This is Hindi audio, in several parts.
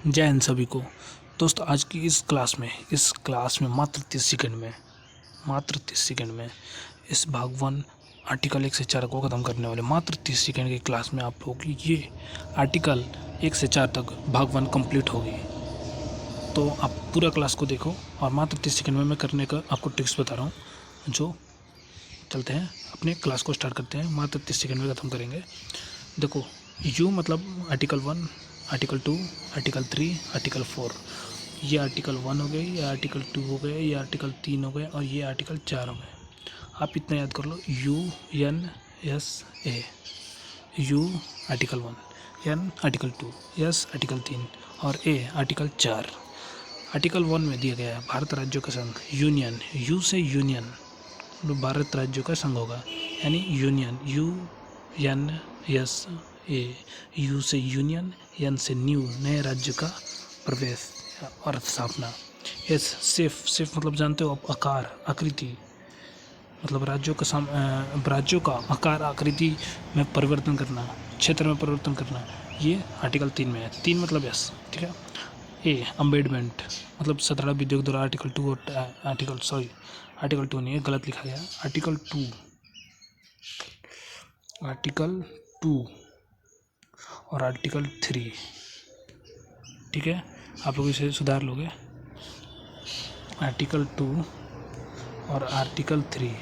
जय हिंद सभी को। दोस्त आज की इस क्लास में मात्र 30 सेकंड में इस भाग 1 आर्टिकल 1 से 4 को ख़त्म करने वाले। मात्र 30 सेकंड की क्लास में आप लोगों की ये आर्टिकल 1 से 4 तक भाग 1 कंप्लीट होगी। तो आप पूरा क्लास को देखो और मात्र 30 सेकंड में मैं करने का आपको ट्रिक्स बता रहा हूँ। जो चलते हैं अपने क्लास को स्टार्ट करते हैं। मात्र 30 सेकंड में ख़त्म करेंगे। देखो यू मतलब आर्टिकल 1, आर्टिकल 2, आर्टिकल 3, आर्टिकल 4। ये आर्टिकल 1 हो गए, ये आर्टिकल 2 हो गए, ये आर्टिकल 3 हो गए और ये आर्टिकल 4 हो गए। आप इतना याद कर लो, UN, you article 1, N article 2, S article 3 और A आर्टिकल 4। आर्टिकल 1 में दिया गया है भारत राज्यों का संघ, यूनियन। यू से यूनियन भारत राज्यों का संघ होगा, यानी यूनियन। UNSA। यू से यूनियन, एन से न्यू नए राज्य का प्रवेश और स्थापना। एस सेफ मतलब जानते हो आप, आकार आकृति, मतलब राज्यों का आकार आकृति में परिवर्तन करना, क्षेत्र में परिवर्तन करना। ये आर्टिकल 3 में है। 3 मतलब यस, ठीक है। ए अम्बेडमेंट मतलब 17 विधेयक द्वारा आर्टिकल 2 और आर्टिकल 2 नहीं है, गलत लिखा गया। आर्टिकल 2 और आर्टिकल 3, ठीक है। आप लोग इसे सुधार लोगे। आर्टिकल 2 और आर्टिकल 3,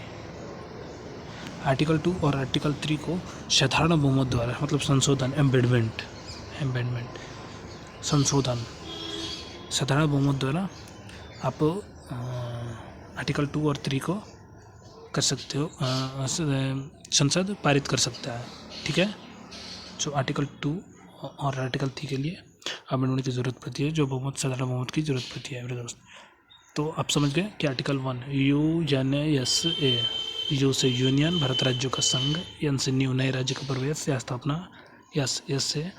आर्टिकल 2 और आर्टिकल 3 को साधारण बहुमत द्वारा मतलब संशोधन, एम्बेडमेंट संशोधन, साधारण बहुमत द्वारा आप आर्टिकल 2 और 3 को कर सकते हो, संसद पारित कर सकता है, ठीक है। जो आर्टिकल 2 और आर्टिकल 3 के लिए अमेंडमेंट की ज़रूरत पड़ती है, जो बहुमत साधारण बहुमत की ज़रूरत पड़ती है मेरे दोस्त। तो आप समझ गए कि आर्टिकल 1 UNSA, यू से यूनियन भारत राज्यों का संघ, एन से न्यू नए राज्य का प्रवेश या स्थापना, एस से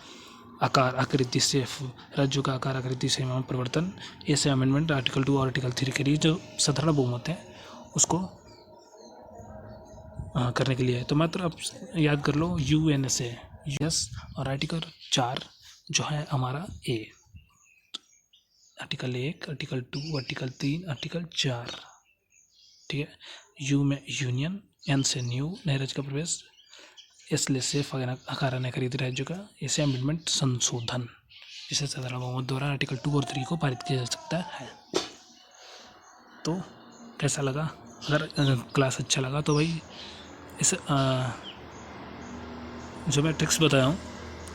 आकार आकृति से राज्यों का आकार आकृति से परिवर्तन, ए से अमेंडमेंट आर्टिकल 2 और आर्टिकल 3 के लिए जो साधारण बहुमत है उसको करने के लिए है। तो मात्र आप याद कर लो UNSA, यस, और आर्टिकल 4 जो है हमारा ए। आर्टिकल 1, आर्टिकल 2, आर्टिकल 3, आर्टिकल 4, ठीक है। यू में यूनियन, एन से न्यू नए राज्य का प्रवेश, एस ले सेफ आकार आकृति राज्य का, ऐसे अमेंडमेंट संशोधन, जिसे साधारण बहुमत द्वारा आर्टिकल 2 और 3 को पारित किया जा सकता है। तो कैसा लगा? अगर क्लास अच्छा लगा तो भाई इस जो मैं ट्रिक्स बताया हूँ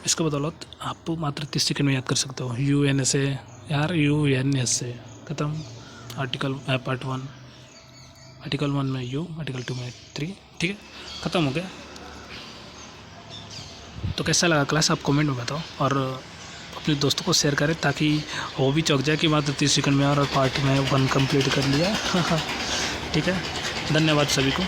इसका बदौलत आप मात्र 30 सेकंड में याद कर सकते हो। UNSA खत्म। आर्टिकल पार्ट 1, आर्टिकल 1 में यू, आर्टिकल 2 में 3, ठीक है, ख़त्म हो गया। तो कैसा लगा क्लास आप कमेंट में बताओ और अपने दोस्तों को शेयर करें ताकि वो भी चौंक जाए कि मात्र 30 सेकंड में और पार्ट में 1 कंप्लीट कर लिया। ठीक है, धन्यवाद सभी को।